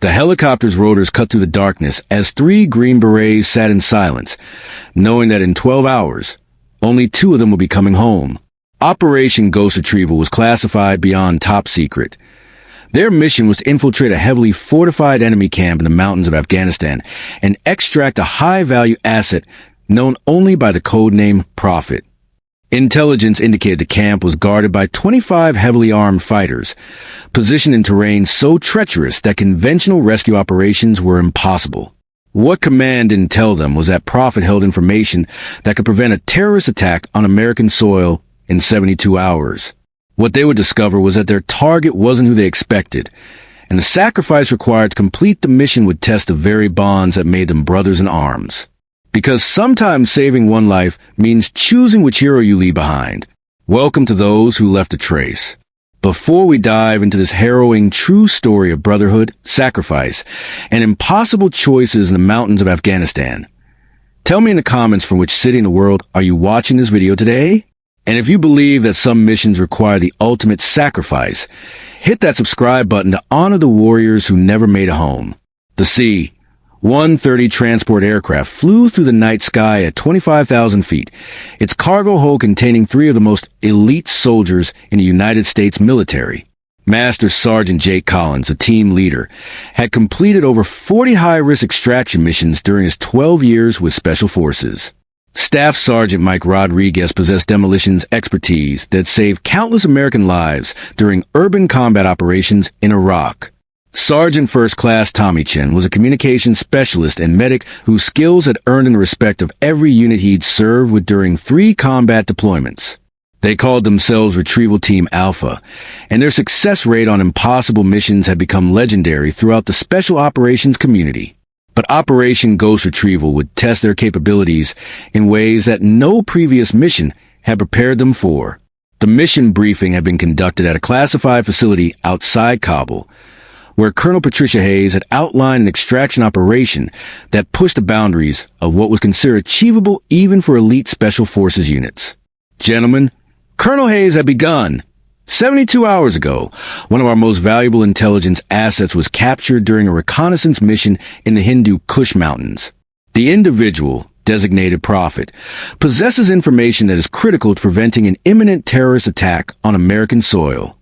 The helicopter's rotors cut through the darkness as 3 Green Berets sat in silence, knowing that in 12 hours, only 2 of them would be coming home. Operation Ghost Retrieval was classified beyond top secret. Their mission was to infiltrate a heavily fortified enemy camp in the mountains of Afghanistan and extract a high-value asset known only by the codename Prophet. Intelligence indicated the camp was guarded by 25 heavily armed fighters, positioned in terrain so treacherous that conventional rescue operations were impossible. What command didn't tell them was that Prophet held information that could prevent a terrorist attack on American soil in 72 hours. What they would discover was that their target wasn't who they expected, and the sacrifice required to complete the mission would test the very bonds that made them brothers in arms. Because sometimes saving one life means choosing which hero you leave behind. Welcome to those who left a trace. Before we dive into this harrowing true story of brotherhood, sacrifice, and impossible choices in the mountains of Afghanistan, tell me in the comments from which city in the world are you watching this video today? And if you believe that some missions require the ultimate sacrifice, hit that subscribe button to honor the warriors who never made a home. The C-130 transport aircraft flew through the night sky at 25,000 feet, its cargo hold containing 3 of the most elite soldiers in the United States military. Master Sergeant Jake Collins, a team leader, had completed over 40 high-risk extraction missions during his 12 years with Special Forces. Staff Sergeant Mike Rodriguez possessed demolitions expertise that saved countless American lives during urban combat operations in Iraq. Sergeant First Class Tommy Chen was a communications specialist and medic whose skills had earned him the respect of every unit he'd served with during 3 combat deployments. They called themselves Retrieval Team Alpha, and their success rate on impossible missions had become legendary throughout the special operations community. But Operation Ghost Retrieval would test their capabilities in ways that no previous mission had prepared them for. The mission briefing had been conducted at a classified facility outside Kabul, where Colonel Patricia Hayes had outlined an extraction operation that pushed the boundaries of what was considered achievable even for elite Special Forces units. Gentlemen, Colonel Hayes had begun. 72 hours ago, one of our most valuable intelligence assets was captured during a reconnaissance mission in the Hindu Kush Mountains. The individual, designated Prophet, possesses information that is critical to preventing an imminent terrorist attack on American soil.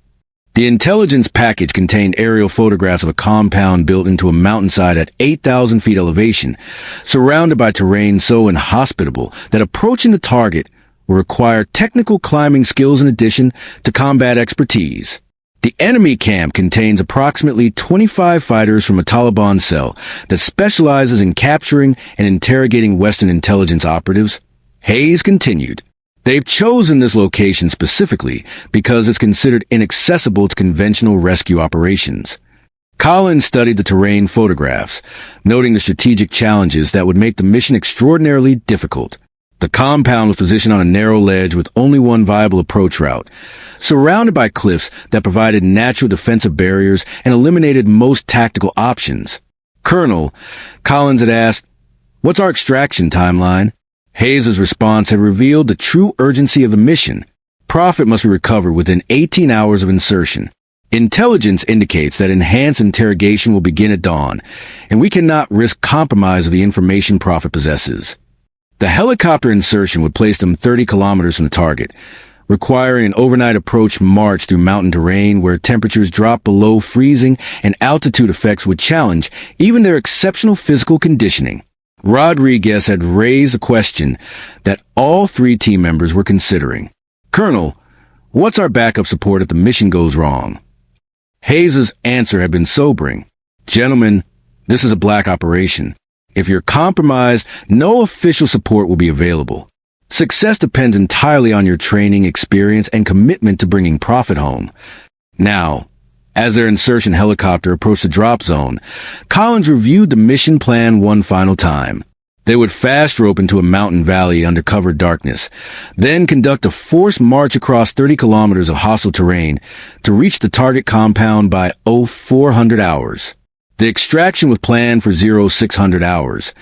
The intelligence package contained aerial photographs of a compound built into a mountainside at 8,000 feet elevation, surrounded by terrain so inhospitable that approaching the target will require technical climbing skills in addition to combat expertise. The enemy camp contains approximately 25 fighters from a Taliban cell that specializes in capturing and interrogating Western intelligence operatives. Hayes continued. They've chosen this location specifically because it's considered inaccessible to conventional rescue operations. Collins studied the terrain photographs, noting the strategic challenges that would make the mission extraordinarily difficult. The compound was positioned on a narrow ledge with only one viable approach route, surrounded by cliffs that provided natural defensive barriers and eliminated most tactical options. Colonel, Collins had asked, "What's our extraction timeline?" Hayes' response had revealed the true urgency of the mission. Prophet must be recovered within 18 hours of insertion. Intelligence indicates that enhanced interrogation will begin at dawn, and we cannot risk compromise of the information Prophet possesses. The helicopter insertion would place them 30 kilometers from the target, requiring an overnight approach march through mountain terrain where temperatures drop below freezing and altitude effects would challenge even their exceptional physical conditioning. Rodriguez had raised a question that all 3 team members were considering. "Colonel, what's our backup support if the mission goes wrong?" Hayes' answer had been sobering. "Gentlemen, this is a black operation. If you're compromised, no official support will be available. Success depends entirely on your training, experience, and commitment to bringing Prophet home." Now, as their insertion helicopter approached the drop zone, Collins reviewed the mission plan one final time. They would fast rope into a mountain valley under cover darkness, then conduct a forced march across 30 kilometers of hostile terrain to reach the target compound by 0400 hours. The extraction was planned for 0600 hours,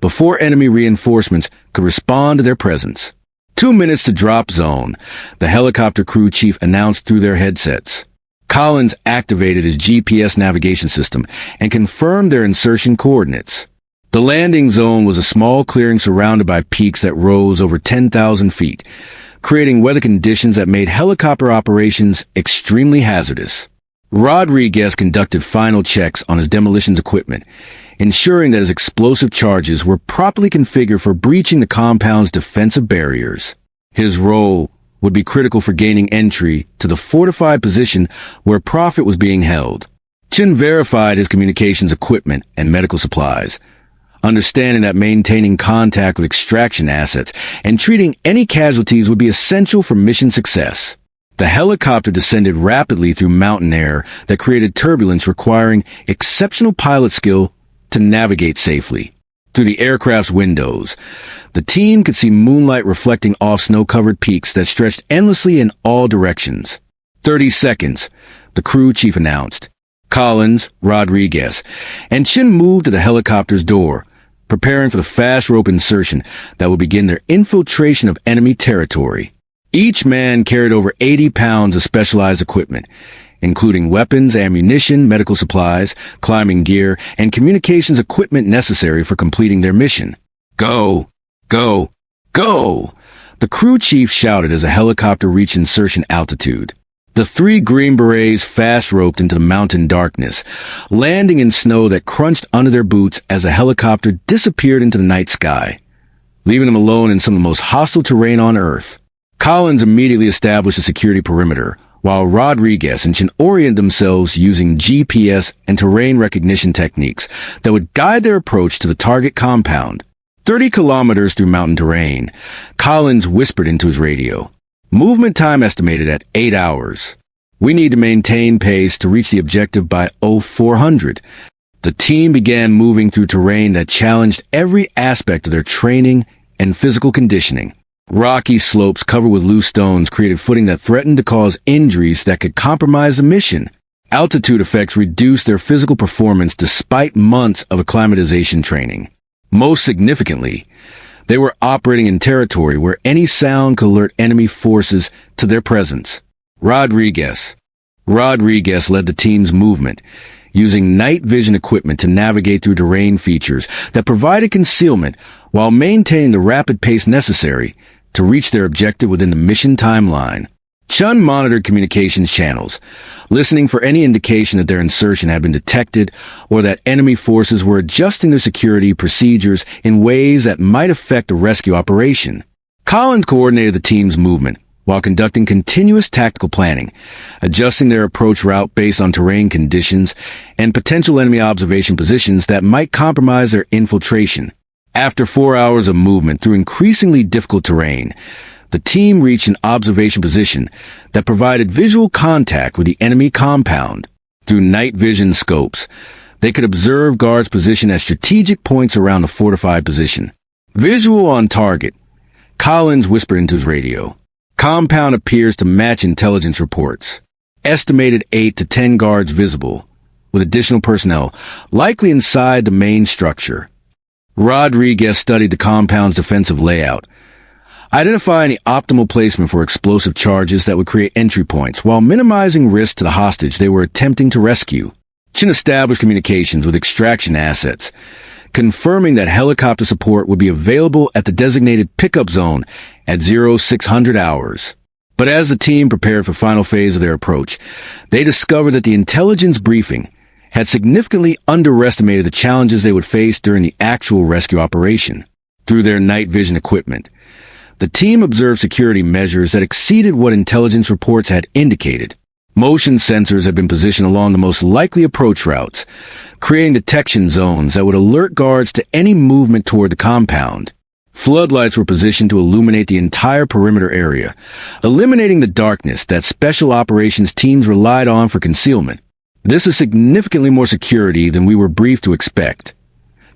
before enemy reinforcements could respond to their presence. 2 minutes to drop zone, the helicopter crew chief announced through their headsets. Collins activated his GPS navigation system and confirmed their insertion coordinates. The landing zone was a small clearing surrounded by peaks that rose over 10,000 feet, creating weather conditions that made helicopter operations extremely hazardous. Rodriguez conducted final checks on his demolitions equipment, ensuring that his explosive charges were properly configured for breaching the compound's defensive barriers. His role would be critical for gaining entry to the fortified position where Prophet was being held. Chen verified his communications equipment and medical supplies, understanding that maintaining contact with extraction assets and treating any casualties would be essential for mission success. The helicopter descended rapidly through mountain air that created turbulence requiring exceptional pilot skill to navigate safely. Through the aircraft's windows, the team could see moonlight reflecting off snow-covered peaks that stretched endlessly in all directions. 30 seconds, the crew chief announced. Collins, Rodriguez, and Chen moved to the helicopter's door, preparing for the fast rope insertion that would begin their infiltration of enemy territory. Each man carried over 80 pounds of specialized equipment, including weapons, ammunition, medical supplies, climbing gear, and communications equipment necessary for completing their mission. Go! Go! Go! The crew chief shouted as a helicopter reached insertion altitude. The 3 Green Berets fast-roped into the mountain darkness, landing in snow that crunched under their boots as a helicopter disappeared into the night sky, leaving them alone in some of the most hostile terrain on Earth. Collins immediately established a security perimeter, while Rodriguez and Chen oriented themselves using GPS and terrain recognition techniques that would guide their approach to the target compound. 30 kilometers through mountain terrain, Collins whispered into his radio. Movement time estimated at 8 hours. We need to maintain pace to reach the objective by 0400. The team began moving through terrain that challenged every aspect of their training and physical conditioning. Rocky slopes covered with loose stones created footing that threatened to cause injuries that could compromise the mission. Altitude effects reduced their physical performance despite months of acclimatization training. Most significantly, they were operating in territory where any sound could alert enemy forces to their presence. Rodriguez led the team's movement, using night vision equipment to navigate through terrain features that provided concealment while maintaining the rapid pace necessary to reach their objective within the mission timeline. Chen monitored communications channels, listening for any indication that their insertion had been detected or that enemy forces were adjusting their security procedures in ways that might affect the rescue operation. Collins coordinated the team's movement while conducting continuous tactical planning, adjusting their approach route based on terrain conditions and potential enemy observation positions that might compromise their infiltration. After 4 hours of movement through increasingly difficult terrain, the team reached an observation position that provided visual contact with the enemy compound. Through night vision scopes, they could observe guards positioned at strategic points around the fortified position. Visual on target, Collins whispered into his radio. Compound appears to match intelligence reports. Estimated 8 to 10 guards visible, with additional personnel, likely inside the main structure. Rodriguez studied the compound's defensive layout, identifying the optimal placement for explosive charges that would create entry points while minimizing risk to the hostage they were attempting to rescue. Chen established communications with extraction assets, confirming that helicopter support would be available at the designated pickup zone at 0600 hours. But as the team prepared for the final phase of their approach, they discovered that the intelligence briefing had significantly underestimated the challenges they would face during the actual rescue operation. Through their night vision equipment, the team observed security measures that exceeded what intelligence reports had indicated. Motion sensors had been positioned along the most likely approach routes, creating detection zones that would alert guards to any movement toward the compound. Floodlights were positioned to illuminate the entire perimeter area, eliminating the darkness that special operations teams relied on for concealment. This is significantly more security than we were briefed to expect,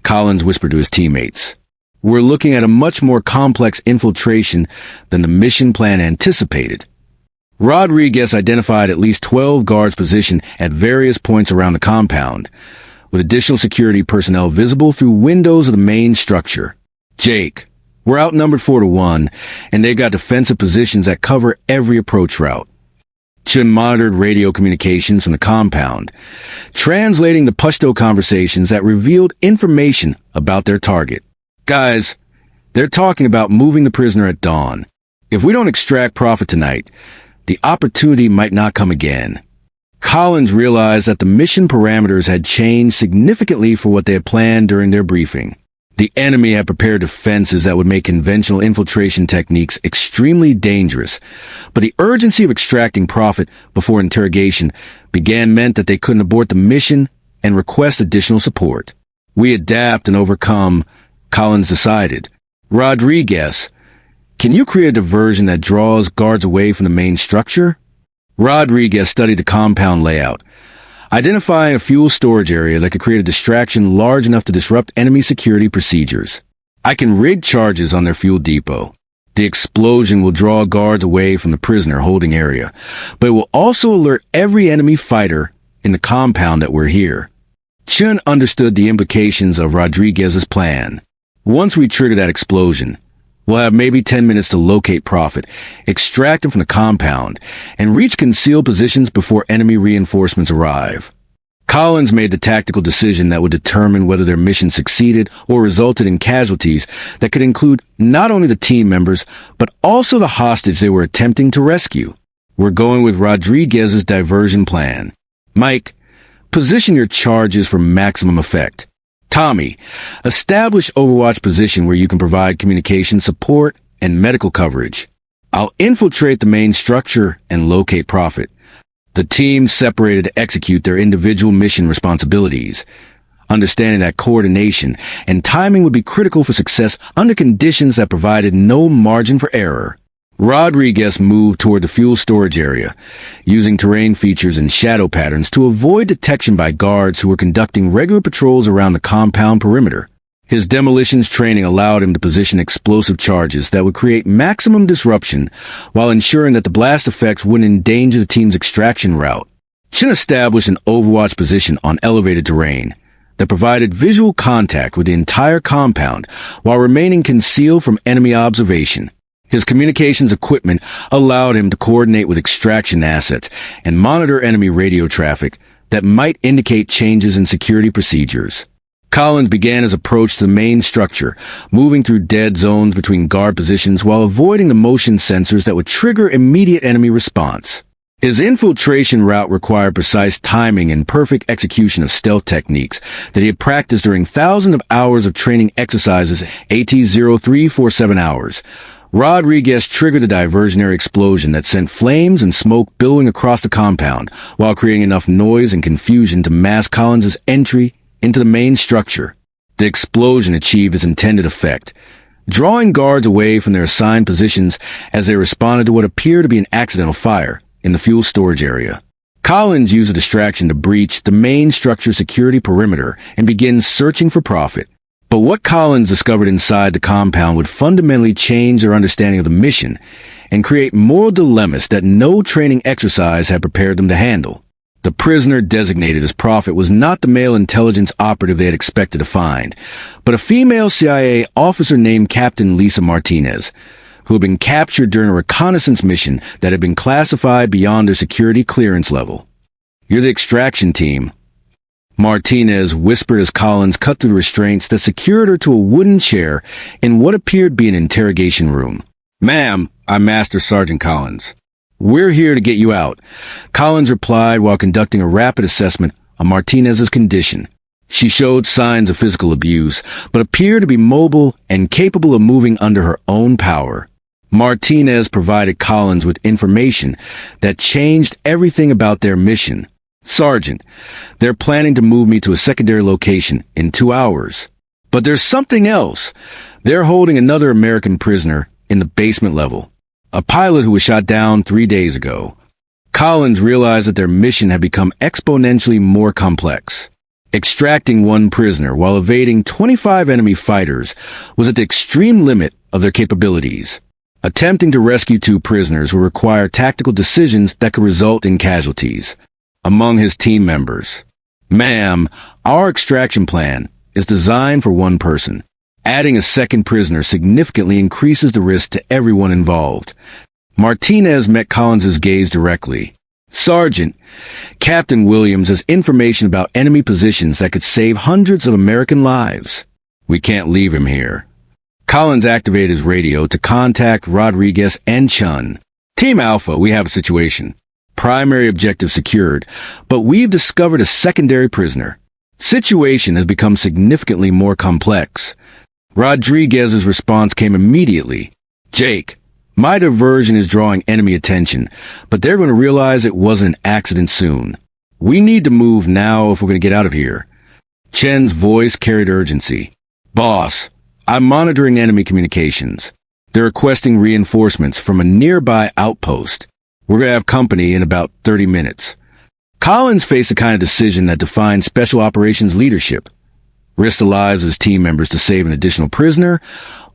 Collins whispered to his teammates. We're looking at a much more complex infiltration than the mission plan anticipated. Rodriguez identified at least 12 guards positioned at various points around the compound, with additional security personnel visible through windows of the main structure. Jake, we're outnumbered 4-1, and they've got defensive positions that cover every approach route. Chen monitored radio communications from the compound, translating the Pashto conversations that revealed information about their target. Guys, they're talking about moving the prisoner at dawn. If we don't extract profit tonight, the opportunity might not come again. Collins realized that the mission parameters had changed significantly for what they had planned during their briefing. The enemy had prepared defenses that would make conventional infiltration techniques extremely dangerous, but the urgency of extracting profit before interrogation meant that they couldn't abort the mission and request additional support. We adapt and overcome, Collins decided. Rodriguez, can you create a diversion that draws guards away from the main structure? Rodriguez studied the compound layout, identifying a fuel storage area that could create a distraction large enough to disrupt enemy security procedures. I can rig charges on their fuel depot. The explosion will draw guards away from the prisoner holding area, but it will also alert every enemy fighter in the compound that we're here. Chen understood the implications of Rodriguez's plan. Once we trigger that explosion, we'll have maybe 10 minutes to locate Prophet, extract him from the compound, and reach concealed positions before enemy reinforcements arrive. Collins made the tactical decision that would determine whether their mission succeeded or resulted in casualties that could include not only the team members, but also the hostage they were attempting to rescue. We're going with Rodriguez's diversion plan. Mike, position your charges for maximum effect. Tommy, establish Overwatch position where you can provide communication support and medical coverage. I'll infiltrate the main structure and locate Prophet. The team separated to execute their individual mission responsibilities, understanding that coordination and timing would be critical for success under conditions that provided no margin for error. Rodriguez moved toward the fuel storage area, using terrain features and shadow patterns to avoid detection by guards who were conducting regular patrols around the compound perimeter. His demolitions training allowed him to position explosive charges that would create maximum disruption while ensuring that the blast effects wouldn't endanger the team's extraction route. Chen established an Overwatch position on elevated terrain that provided visual contact with the entire compound while remaining concealed from enemy observation. His communications equipment allowed him to coordinate with extraction assets and monitor enemy radio traffic that might indicate changes in security procedures. Collins began his approach to the main structure, moving through dead zones between guard positions while avoiding the motion sensors that would trigger immediate enemy response. His infiltration route required precise timing and perfect execution of stealth techniques that he had practiced during thousands of hours of training exercises, AT-0347 hours. Rodriguez triggered a diversionary explosion that sent flames and smoke billowing across the compound, while creating enough noise and confusion to mask Collins' entry into the main structure. The explosion achieved its intended effect, drawing guards away from their assigned positions as they responded to what appeared to be an accidental fire in the fuel storage area. Collins used a distraction to breach the main structure security perimeter and begin searching for Prophet. But what Collins discovered inside the compound would fundamentally change their understanding of the mission and create moral dilemmas that no training exercise had prepared them to handle. The prisoner designated as Prophet was not the male intelligence operative they had expected to find, but a female CIA officer named Captain Lisa Martinez, who had been captured during a reconnaissance mission that had been classified beyond their security clearance level. "You're the extraction team," Martinez whispered as Collins cut through the restraints that secured her to a wooden chair in what appeared to be an interrogation room. "Ma'am, I'm Master Sergeant Collins. We're here to get you out," Collins replied while conducting a rapid assessment of Martinez's condition. She showed signs of physical abuse, but appeared to be mobile and capable of moving under her own power. Martinez provided Collins with information that changed everything about their mission. "Sergeant, they're planning to move me to a secondary location in 2 hours. But there's something else. They're holding another American prisoner in the basement level, a pilot who was shot down 3 days ago." Collins realized that their mission had become exponentially more complex. Extracting one prisoner while evading 25 enemy fighters was at the extreme limit of their capabilities. Attempting to rescue 2 prisoners would require tactical decisions that could result in casualties among his team members. "Ma'am, our extraction plan is designed for one person. Adding a second prisoner significantly increases the risk to everyone involved." Martinez met Collins's gaze directly. Sergeant, Captain Williams has information about enemy positions that could save hundreds of American lives. We can't leave him here. Collins activated his radio to contact Rodriguez and Chen. Team Alpha, we have a situation. Primary objective secured, but we've discovered a secondary prisoner. Situation has become significantly more complex. Rodriguez's response came immediately. Jake, my diversion is drawing enemy attention, but they're going to realize it wasn't an accident soon. We need to move now if we're going to get out of here. Chen's voice carried urgency. Boss, I'm monitoring enemy communications. They're requesting reinforcements from a nearby outpost. We're going to have company in about 30 minutes. Collins faced the kind of decision that defines special operations leadership. Risk the lives of his team members to save an additional prisoner,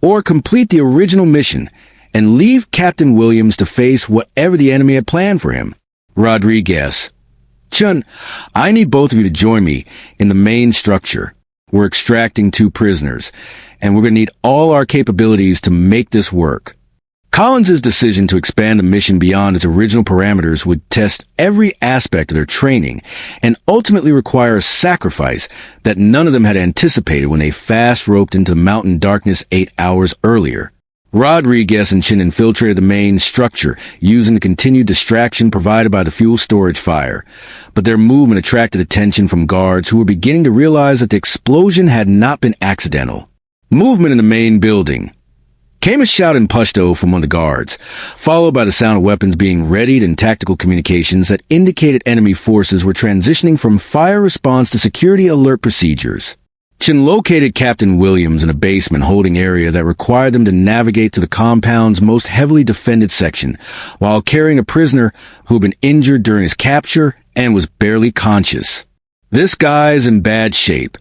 or complete the original mission and leave Captain Williams to face whatever the enemy had planned for him. Rodriguez. Chen, I need both of you to join me in the main structure. We're extracting 2 prisoners, and we're going to need all our capabilities to make this work. Collins' decision to expand the mission beyond its original parameters would test every aspect of their training and ultimately require a sacrifice that none of them had anticipated when they fast-roped into mountain darkness 8 hours earlier. Rodriguez and Chen infiltrated the main structure using the continued distraction provided by the fuel storage fire, but their movement attracted attention from guards who were beginning to realize that the explosion had not been accidental. Movement in the main building. Came a shout in Pashto from one of the guards, followed by the sound of weapons being readied and tactical communications that indicated enemy forces were transitioning from fire response to security alert procedures. Chen located Captain Williams in a basement holding area that required them to navigate to the compound's most heavily defended section, while carrying a prisoner who had been injured during his capture and was barely conscious. This guy's in bad shape,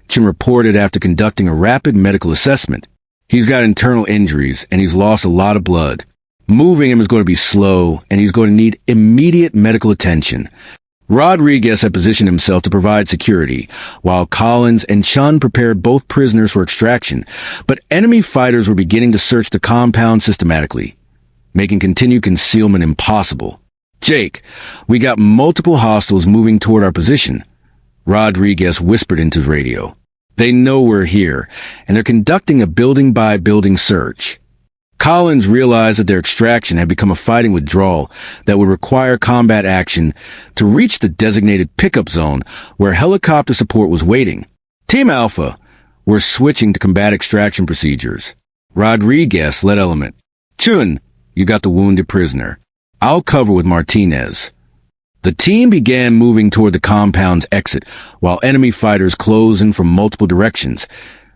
Chen reported after conducting a rapid medical assessment. He's got internal injuries, and he's lost a lot of blood. Moving him is going to be slow, and he's going to need immediate medical attention. Rodriguez had positioned himself to provide security, while Collins and Chen prepared both prisoners for extraction, but enemy fighters were beginning to search the compound systematically, making continued concealment impossible. Jake, we got multiple hostiles moving toward our position, Rodriguez whispered into his radio. They know we're here, and they're conducting a building-by-building search. Collins realized that their extraction had become a fighting withdrawal that would require combat action to reach the designated pickup zone where helicopter support was waiting. Team Alpha, we're switching to combat extraction procedures. Rodriguez led element. Chun, you got the wounded prisoner. I'll cover with Martinez. The team began moving toward the compound's exit, while enemy fighters closed in from multiple directions,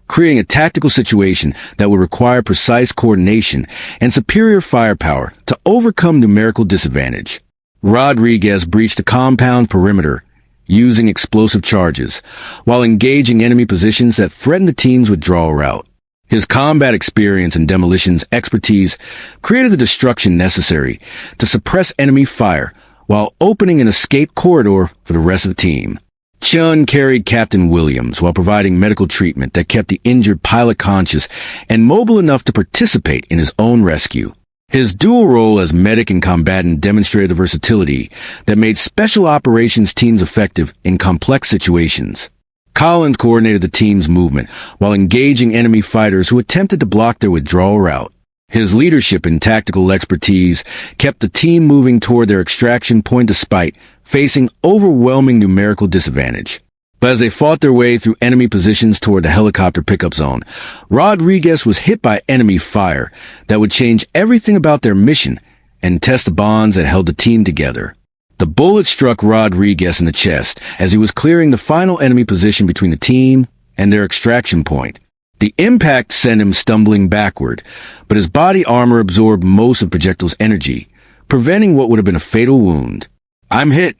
creating a tactical situation that would require precise coordination and superior firepower to overcome numerical disadvantage. Rodriguez breached the compound perimeter, using explosive charges, while engaging enemy positions that threatened the team's withdrawal route. His combat experience and demolitions expertise created the destruction necessary to suppress enemy fire, while opening an escape corridor for the rest of the team. Chun carried Captain Williams while providing medical treatment that kept the injured pilot conscious and mobile enough to participate in his own rescue. His dual role as medic and combatant demonstrated the versatility that made special operations teams effective in complex situations. Collins coordinated the team's movement while engaging enemy fighters who attempted to block their withdrawal route. His leadership and tactical expertise kept the team moving toward their extraction point despite facing overwhelming numerical disadvantage. But as they fought their way through enemy positions toward the helicopter pickup zone, Rodriguez was hit by enemy fire that would change everything about their mission and test the bonds that held the team together. The bullet struck Rodriguez in the chest as he was clearing the final enemy position between the team and their extraction point. The impact sent him stumbling backward, but his body armor absorbed most of the projectile's energy, preventing what would have been a fatal wound. "I'm hit,"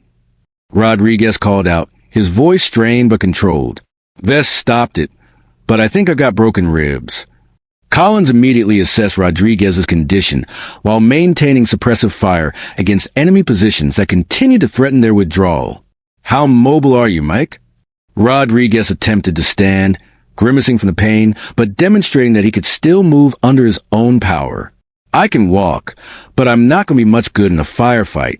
Rodriguez called out, his voice strained but controlled. Vest stopped it, but I think I got broken ribs. Collins immediately assessed Rodriguez's condition while maintaining suppressive fire against enemy positions that continued to threaten their withdrawal. "How mobile are you, Mike?" Rodriguez attempted to stand, grimacing from the pain, but demonstrating that he could still move under his own power. "I can walk, but I'm not going to be much good in a firefight."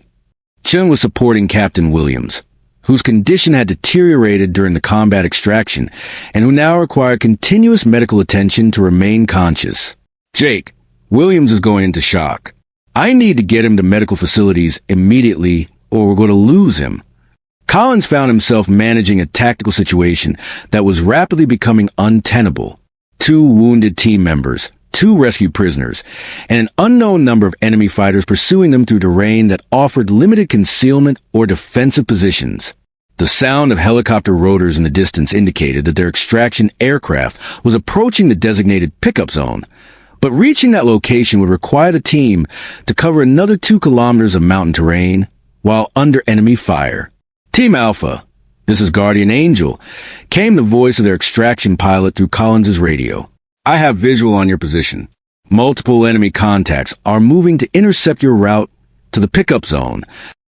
Chen was supporting Captain Williams, whose condition had deteriorated during the combat extraction and who now required continuous medical attention to remain conscious. Jake, Williams is going into shock. I need to get him to medical facilities immediately or we're going to lose him. Collins found himself managing a tactical situation that was rapidly becoming untenable. 2 wounded team members, 2 rescued prisoners, and an unknown number of enemy fighters pursuing them through terrain that offered limited concealment or defensive positions. The sound of helicopter rotors in the distance indicated that their extraction aircraft was approaching the designated pickup zone, but reaching that location would require the team to cover another 2 kilometers of mountain terrain while under enemy fire. Team Alpha, this is Guardian Angel, came the voice of their extraction pilot through Collins's radio. I have visual on your position. Multiple enemy contacts are moving to intercept your route to the pickup zone.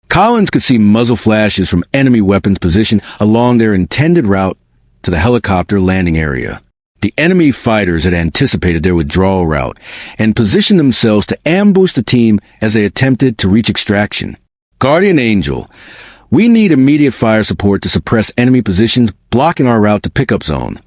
Collins could see muzzle flashes from enemy weapons positioned along their intended route to the helicopter landing area. The enemy fighters had anticipated their withdrawal route and positioned themselves to ambush the team as they attempted to reach extraction. Guardian Angel, we need immediate fire support to suppress enemy positions blocking our route to pickup zone.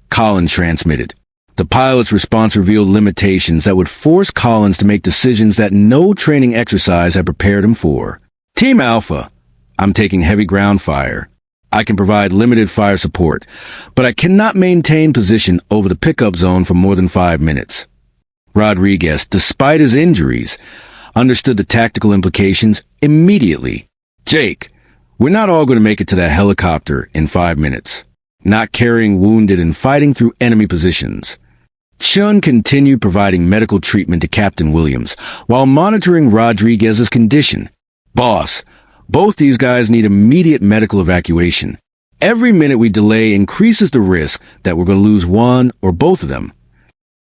Collins transmitted. The pilot's response revealed limitations that would force Collins to make decisions that no training exercise had prepared him for. Team Alpha, I'm taking heavy ground fire. I can provide limited fire support, but I cannot maintain position over the pickup zone for more than 5 minutes. Rodriguez, despite his injuries, understood the tactical implications immediately. Jake, we're not all going to make it to that helicopter in 5 minutes, not carrying wounded and fighting through enemy positions. Chen continued providing medical treatment to Captain Williams while monitoring Rodriguez's condition. Boss, both these guys need immediate medical evacuation. Every minute we delay increases the risk that we're going to lose one or both of them.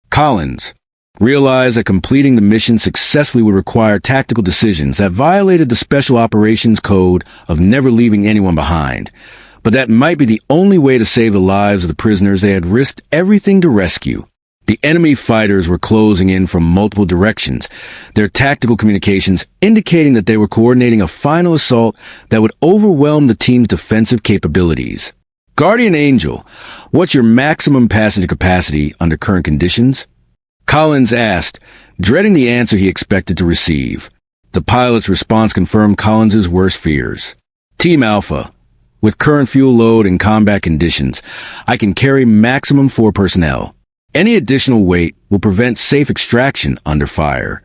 Collins realized that completing the mission successfully would require tactical decisions that violated the Special Operations Code of never leaving anyone behind, but that might be the only way to save the lives of the prisoners they had risked everything to rescue. The enemy fighters were closing in from multiple directions, their tactical communications indicating that they were coordinating a final assault that would overwhelm the team's defensive capabilities. Guardian Angel, what's your maximum passenger capacity under current conditions? Collins asked, dreading the answer he expected to receive. The pilot's response confirmed Collins's worst fears. Team Alpha, with current fuel load and combat conditions, I can carry maximum 4 personnel. Any additional weight will prevent safe extraction under fire.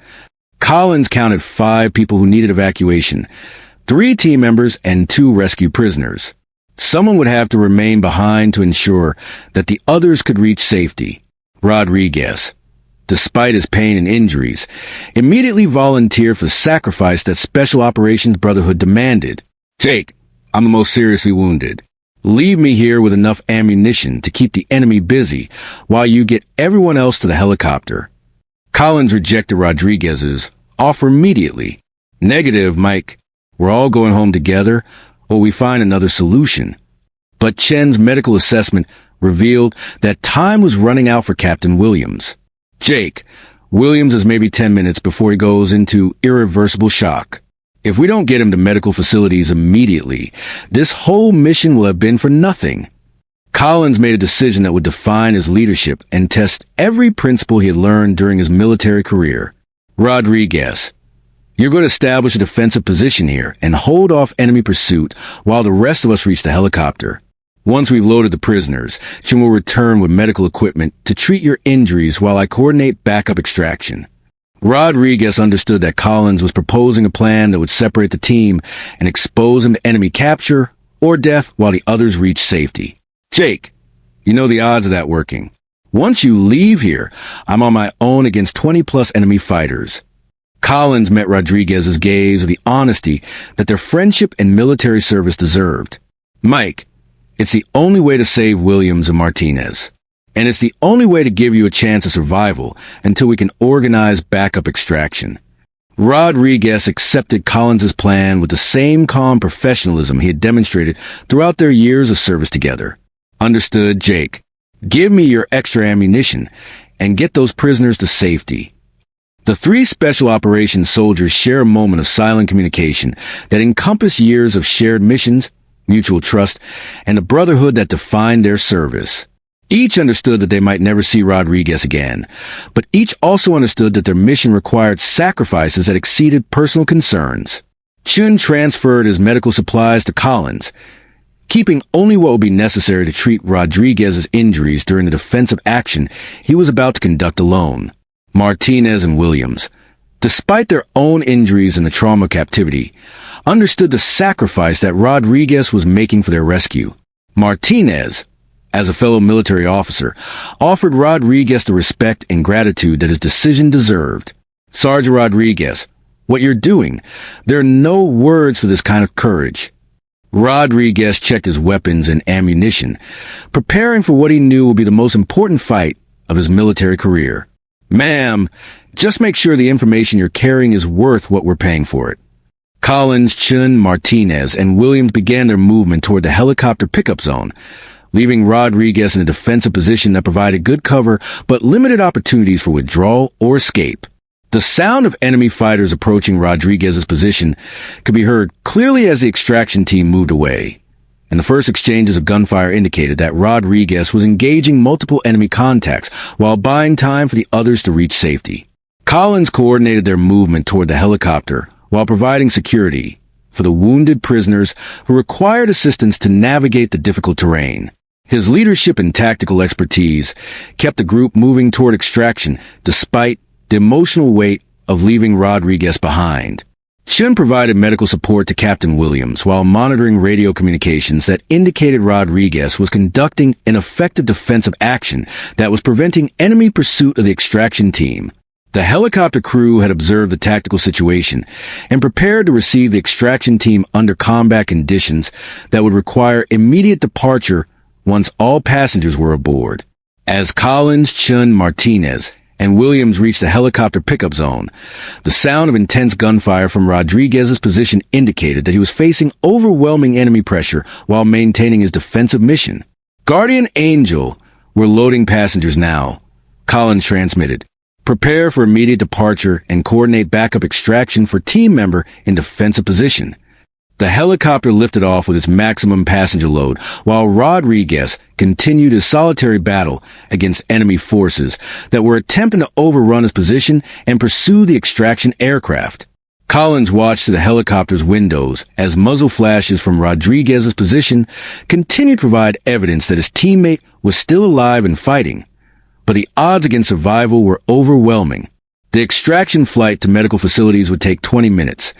Collins counted 5 people who needed evacuation, 3 team members and 2 rescue prisoners. Someone would have to remain behind to ensure that the others could reach safety. Rodriguez, despite his pain and injuries, immediately volunteered for the sacrifice that Special Operations Brotherhood demanded. Jake, I'm the most seriously wounded. Leave me here with enough ammunition to keep the enemy busy while you get everyone else to the helicopter. Collins rejected Rodriguez's offer immediately. Negative, Mike. We're all going home together, or we find another solution. But Chen's medical assessment revealed that time was running out for Captain Williams. Jake, Williams is maybe 10 minutes before he goes into irreversible shock. If we don't get him to medical facilities immediately, this whole mission will have been for nothing. Collins made a decision that would define his leadership and test every principle he had learned during his military career. Rodriguez, you're going to establish a defensive position here and hold off enemy pursuit while the rest of us reach the helicopter. Once we've loaded the prisoners, Chen will return with medical equipment to treat your injuries while I coordinate backup extraction. Rodriguez understood that Collins was proposing a plan that would separate the team and expose him to enemy capture or death while the others reached safety. Jake, you know the odds of that working. Once you leave here, I'm on my own against 20-plus enemy fighters. Collins met Rodriguez's gaze with the honesty that their friendship and military service deserved. Mike, it's the only way to save Williams and Martinez. And it's the only way to give you a chance of survival until we can organize backup extraction. Rodriguez accepted Collins's plan with the same calm professionalism he had demonstrated throughout their years of service together. Understood, Jake. Give me your extra ammunition and get those prisoners to safety. The three special operations soldiers share a moment of silent communication that encompass years of shared missions, mutual trust, and the brotherhood that defined their service. Each understood that they might never see Rodriguez again, but each also understood that their mission required sacrifices that exceeded personal concerns. Chen transferred his medical supplies to Collins, keeping only what would be necessary to treat Rodriguez's injuries during the defensive action he was about to conduct alone. Martinez and Williams, despite their own injuries in the trauma of captivity, understood the sacrifice that Rodriguez was making for their rescue. Martinez, as a fellow military officer, offered Rodriguez the respect and gratitude that his decision deserved. "Sergeant Rodriguez, what you're doing, there are no words for this kind of courage." Rodriguez checked his weapons and ammunition, preparing for what he knew would be the most important fight of his military career. "Ma'am, just make sure the information you're carrying is worth what we're paying for it." Collins, Chen, Martinez, and Williams began their movement toward the helicopter pickup zone, leaving Rodriguez in a defensive position that provided good cover but limited opportunities for withdrawal or escape. The sound of enemy fighters approaching Rodriguez's position could be heard clearly as the extraction team moved away, and the first exchanges of gunfire indicated that Rodriguez was engaging multiple enemy contacts while buying time for the others to reach safety. Collins coordinated their movement toward the helicopter while providing security for the wounded prisoners who required assistance to navigate the difficult terrain. His leadership and tactical expertise kept the group moving toward extraction despite the emotional weight of leaving Rodriguez behind. Chen provided medical support to Captain Williams while monitoring radio communications that indicated Rodriguez was conducting an effective defensive action that was preventing enemy pursuit of the extraction team. The helicopter crew had observed the tactical situation and prepared to receive the extraction team under combat conditions that would require immediate departure once all passengers were aboard. As Collins, Chen, Martinez, and Williams reached the helicopter pickup zone, the sound of intense gunfire from Rodriguez's position indicated that he was facing overwhelming enemy pressure while maintaining his defensive mission. "Guardian Angel, we're loading passengers now," Collins transmitted. "Prepare for immediate departure and coordinate backup extraction for team member in defensive position." The helicopter lifted off with its maximum passenger load, while Rodriguez continued his solitary battle against enemy forces that were attempting to overrun his position and pursue the extraction aircraft. Collins watched through the helicopter's windows as muzzle flashes from Rodriguez's position continued to provide evidence that his teammate was still alive and fighting, but the odds against survival were overwhelming. The extraction flight to medical facilities would take 20 minutes,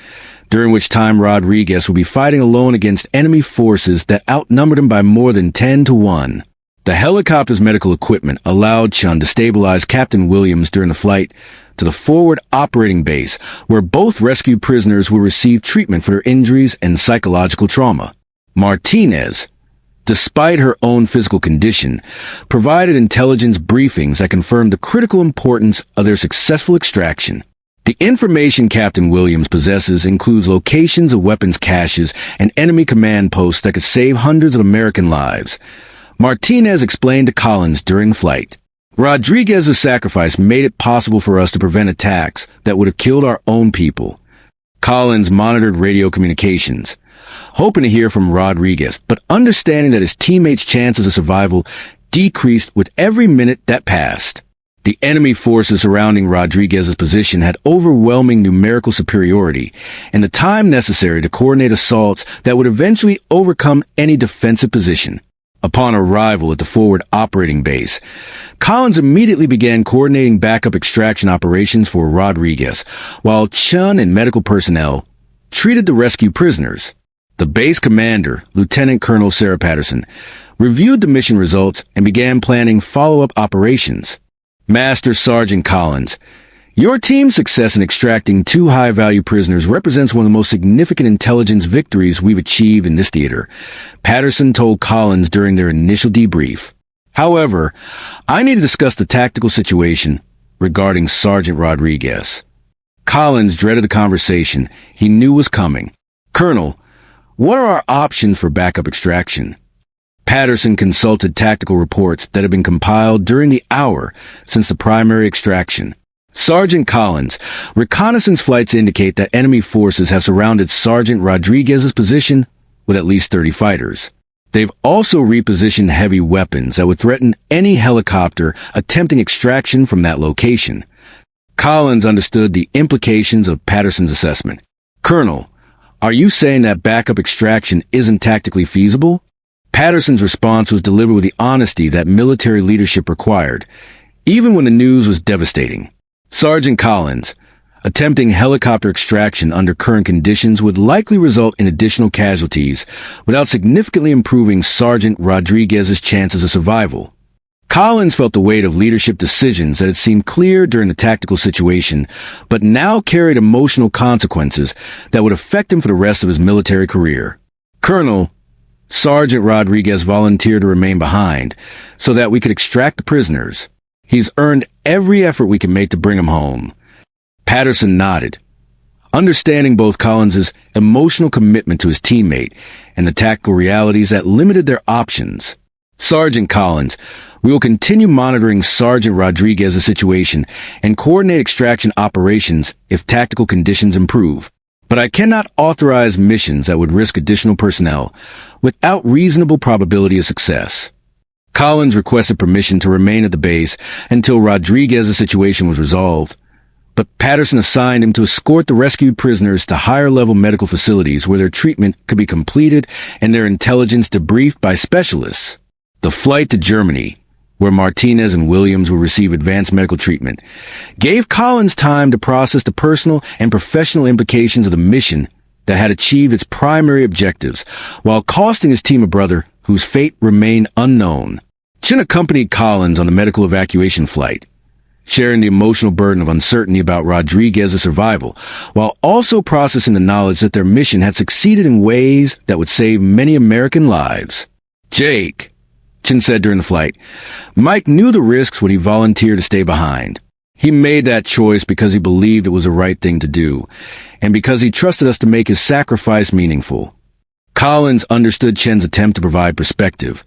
during which time Rodriguez would be fighting alone against enemy forces that outnumbered him by more than 10-1. The helicopter's medical equipment allowed Chen to stabilize Captain Williams during the flight to the forward operating base, where both rescued prisoners will receive treatment for their injuries and psychological trauma. Martinez, despite her own physical condition, provided intelligence briefings that confirmed the critical importance of their successful extraction. The information Captain Williams possesses includes locations of weapons caches and enemy command posts that could save hundreds of American lives. Martinez explained to Collins during flight, "Rodriguez's sacrifice made it possible for us to prevent attacks that would have killed our own people." Collins monitored radio communications, hoping to hear from Rodriguez, but understanding that his teammates' chances of survival decreased with every minute that passed. The enemy forces surrounding Rodriguez's position had overwhelming numerical superiority and the time necessary to coordinate assaults that would eventually overcome any defensive position. Upon arrival at the forward operating base, Collins immediately began coordinating backup extraction operations for Rodriguez, while Chen and medical personnel treated the rescued prisoners. The base commander, Lieutenant Colonel Sarah Patterson, reviewed the mission results and began planning follow-up operations. "Master Sergeant Collins, your team's success in extracting 2 high-value prisoners represents one of the most significant intelligence victories we've achieved in this theater," Patterson told Collins during their initial debrief. "However, I need to discuss the tactical situation regarding Sergeant Rodriguez." Collins dreaded the conversation he knew was coming. "Colonel, what are our options for backup extraction?" Patterson consulted tactical reports that had been compiled during the hour since the primary extraction. Sergeant Collins, reconnaissance flights indicate that enemy forces have surrounded Sergeant Rodriguez's position with at least 30 fighters. They've also repositioned heavy weapons that would threaten any helicopter attempting extraction from that location. Collins understood the implications of Patterson's assessment. "Colonel, are you saying that backup extraction isn't tactically feasible?" Patterson's response was delivered with the honesty that military leadership required, even when the news was devastating. "Sergeant Collins, attempting helicopter extraction under current conditions would likely result in additional casualties without significantly improving Sergeant Rodriguez's chances of survival." Collins felt the weight of leadership decisions that had seemed clear during the tactical situation, but now carried emotional consequences that would affect him for the rest of his military career. "Colonel, Sergeant Rodriguez volunteered to remain behind so that we could extract the prisoners. He's earned every effort we can make to bring him home." Patterson nodded, understanding both Collins's emotional commitment to his teammate and the tactical realities that limited their options. "Sergeant Collins, we will continue monitoring Sergeant Rodriguez's situation and coordinate extraction operations if tactical conditions improve. But I cannot authorize missions that would risk additional personnel without reasonable probability of success." Collins requested permission to remain at the base until Rodriguez's situation was resolved, but Patterson assigned him to escort the rescued prisoners to higher-level medical facilities where their treatment could be completed and their intelligence debriefed by specialists. The flight to Germany, where Martinez and Williams will receive advanced medical treatment, gave Collins time to process the personal and professional implications of the mission that had achieved its primary objectives, while costing his team a brother whose fate remained unknown. Chen accompanied Collins on the medical evacuation flight, sharing the emotional burden of uncertainty about Rodriguez's survival, while also processing the knowledge that their mission had succeeded in ways that would save many American lives. "Jake," Chen said during the flight, "Mike knew the risks when he volunteered to stay behind. He made that choice because he believed it was the right thing to do, and because he trusted us to make his sacrifice meaningful." Collins understood Chen's attempt to provide perspective,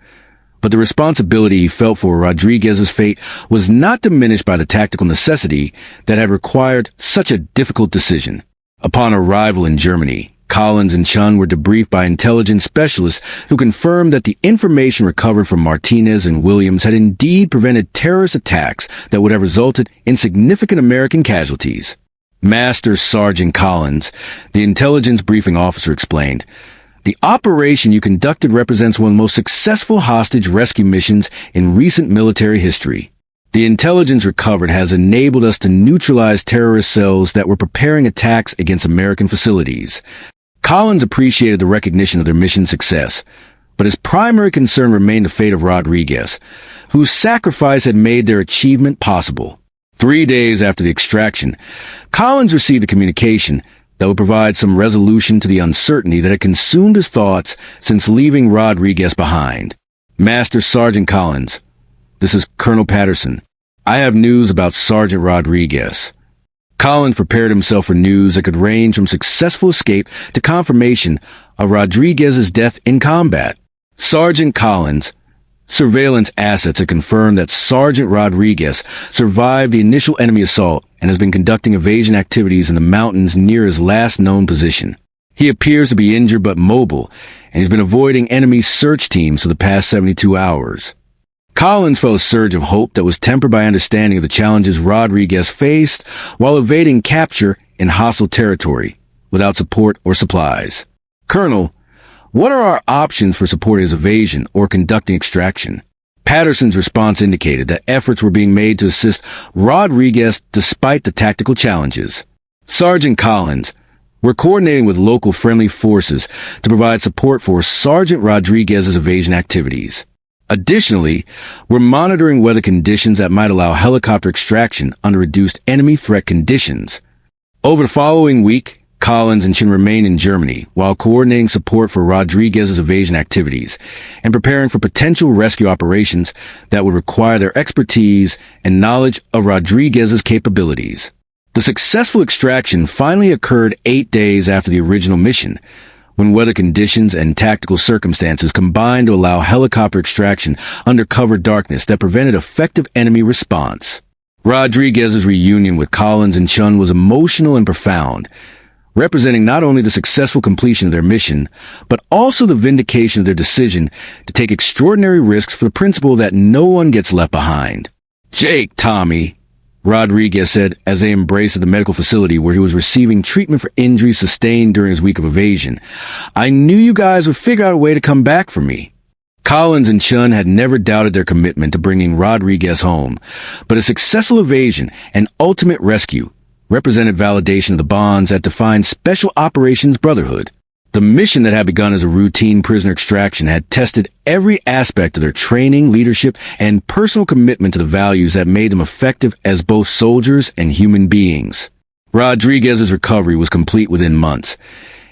but the responsibility he felt for Rodriguez's fate was not diminished by the tactical necessity that had required such a difficult decision. Upon arrival in Germany, Collins and Chen were debriefed by intelligence specialists who confirmed that the information recovered from Martinez and Williams had indeed prevented terrorist attacks that would have resulted in significant American casualties. "Master Sergeant Collins," the intelligence briefing officer explained, "the operation you conducted represents one of the most successful hostage rescue missions in recent military history. The intelligence recovered has enabled us to neutralize terrorist cells that were preparing attacks against American facilities." Collins appreciated the recognition of their mission success, but his primary concern remained the fate of Rodriguez, whose sacrifice had made their achievement possible. 3 days after the extraction, Collins received a communication that would provide some resolution to the uncertainty that had consumed his thoughts since leaving Rodriguez behind. "Master Sergeant Collins, this is Colonel Patterson. I have news about Sergeant Rodriguez." Collins prepared himself for news that could range from successful escape to confirmation of Rodriguez's death in combat. "Sergeant Collins, surveillance assets had confirmed that Sergeant Rodriguez survived the initial enemy assault and has been conducting evasion activities in the mountains near his last known position. He appears to be injured but mobile, and he's been avoiding enemy search teams for the past 72 hours. Collins felt a surge of hope that was tempered by understanding of the challenges Rodriguez faced while evading capture in hostile territory without support or supplies. "Colonel, what are our options for supporting his evasion or conducting extraction?" Patterson's response indicated that efforts were being made to assist Rodriguez despite the tactical challenges. "Sergeant Collins, we're coordinating with local friendly forces to provide support for Sergeant Rodriguez's evasion activities. Additionally, we're monitoring weather conditions that might allow helicopter extraction under reduced enemy threat conditions." Over the following week, Collins and Chen remained in Germany while coordinating support for Rodriguez's evasion activities and preparing for potential rescue operations that would require their expertise and knowledge of Rodriguez's capabilities. The successful extraction finally occurred 8 days after the original mission, when weather conditions and tactical circumstances combined to allow helicopter extraction under cover darkness that prevented effective enemy response. Rodriguez's reunion with Collins and Chen was emotional and profound, representing not only the successful completion of their mission, but also the vindication of their decision to take extraordinary risks for the principle that no one gets left behind. "Jake, Tommy," Rodriguez said as they embraced at the medical facility where he was receiving treatment for injuries sustained during his week of evasion. "I knew you guys would figure out a way to come back for me." Collins and Chen had never doubted their commitment to bringing Rodriguez home, but a successful evasion and ultimate rescue represented validation of the bonds that defined Special Operations Brotherhood. The mission that had begun as a routine prisoner extraction had tested every aspect of their training, leadership, and personal commitment to the values that made them effective as both soldiers and human beings. Rodriguez's recovery was complete within months,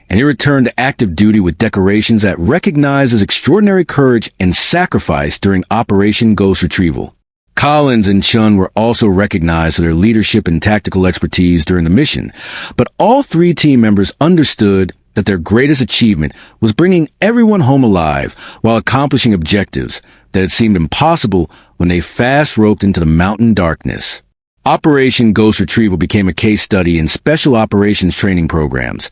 and he returned to active duty with decorations that recognized his extraordinary courage and sacrifice during Operation Ghost Retrieval. Collins and Chen were also recognized for their leadership and tactical expertise during the mission, but all three team members understood that their greatest achievement was bringing everyone home alive while accomplishing objectives that had seemed impossible when they fast-roped into the mountain darkness. Operation Ghost Retrieval became a case study in special operations training programs,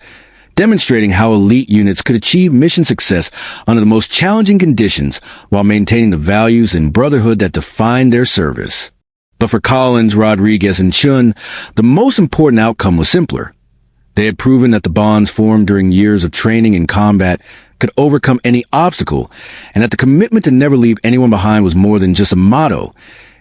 demonstrating how elite units could achieve mission success under the most challenging conditions while maintaining the values and brotherhood that defined their service. But for Collins, Rodriguez, and Chen, the most important outcome was simpler. They had proven that the bonds formed during years of training and combat could overcome any obstacle, and that the commitment to never leave anyone behind was more than just a motto.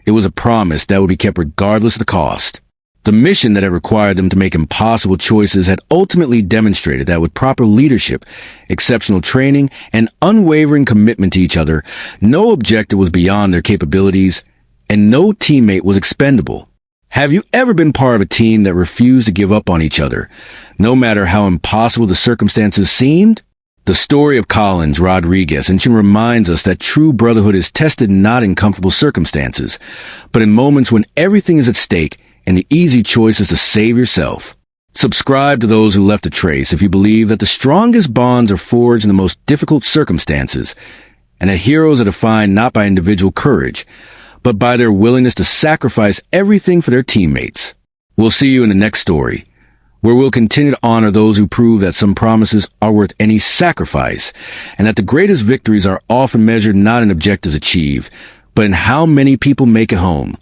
It was a promise that would be kept regardless of the cost. The mission that had required them to make impossible choices had ultimately demonstrated that with proper leadership, exceptional training, and unwavering commitment to each other, no objective was beyond their capabilities, and no teammate was expendable. Have you ever been part of a team that refused to give up on each other, no matter how impossible the circumstances seemed? The story of Collins, Rodriguez, and Chen reminds us that true brotherhood is tested not in comfortable circumstances, but in moments when everything is at stake and the easy choice is to save yourself. Subscribe to Those Who Left a Trace if you believe that the strongest bonds are forged in the most difficult circumstances, and that heroes are defined not by individual courage, but by their willingness to sacrifice everything for their teammates. We'll see you in the next story, where we'll continue to honor those who prove that some promises are worth any sacrifice, and that the greatest victories are often measured not in objectives achieved, but in how many people make it home.